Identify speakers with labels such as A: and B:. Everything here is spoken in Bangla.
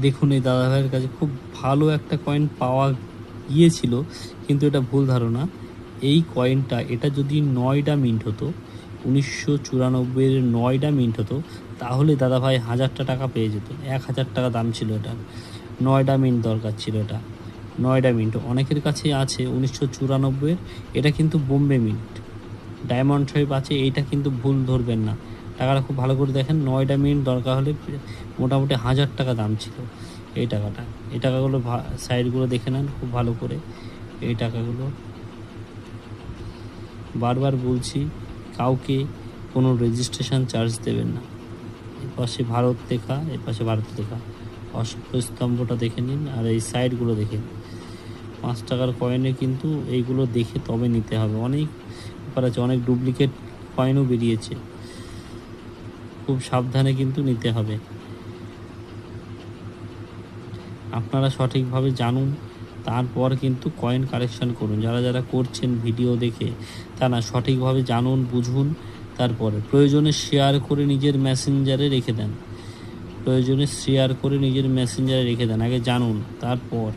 A: দেখুন এই দাদাভাইয়ের কাছে খুব ভালো একটা কয়েন পাওয়া গিয়েছিল, কিন্তু এটা ভুল ধারণা। এই কয়েনটা, এটা যদি 9টা মিন্ট হতো, 1994 9টা মিন্ট হতো, তাহলে দাদাভাই 1000টা টাকা পেয়ে যেত। 1000 টাকা দাম ছিল এটা। 9টা মিন্ট দরকার ছিল এটা। 9টা মিন্ট অনেকের কাছেই আছে 1994, এটা কিন্তু বোম্বে মিন্ট, ডায়মন্ড শেপ আছে, এইটা কিন্তু ভুল ধরবেন না। টাকাটা খুব ভালো করে দেখেন, 9টা মিনিট দরকার হলে মোটামুটি 1000 টাকা দাম ছিল এই টাকাটা। এই টাকাগুলো সাইডগুলো দেখে নেন খুব ভালো করে। এই টাকাগুলো বারবার বলছি, কাউকে কোনো রেজিস্ট্রেশন চার্জ দেবেন না। এপাশে ভারত লেখা, এপাশে ভারত লেখা, অশোক স্তম্ভটা দেখে নিন, আর এই সাইডগুলো দেখে নিন। 5 টাকার কয়েনে কিন্তু এইগুলো দেখে তবে নিতে হবে। অনেক ব্যাপার আছে, অনেক ডুপ্লিকেট কয়েনও বেরিয়েছে, খুব সাবধানে কিন্তু নিতে হবে। আপনারা সঠিকভাবে জানুন, তারপর কিন্তু কয়েন কালেকশন করুন। যারা যারা করছেন ভিডিও দেখে, তারা সঠিকভাবে জানুন, বুঝুন, তারপরে প্রয়োজনে শেয়ার করে নিজের মেসেঞ্জারে রেখে দেন। প্রয়োজনে শেয়ার করে নিজের মেসেঞ্জারে রেখে দেন, আগে জানুন তারপর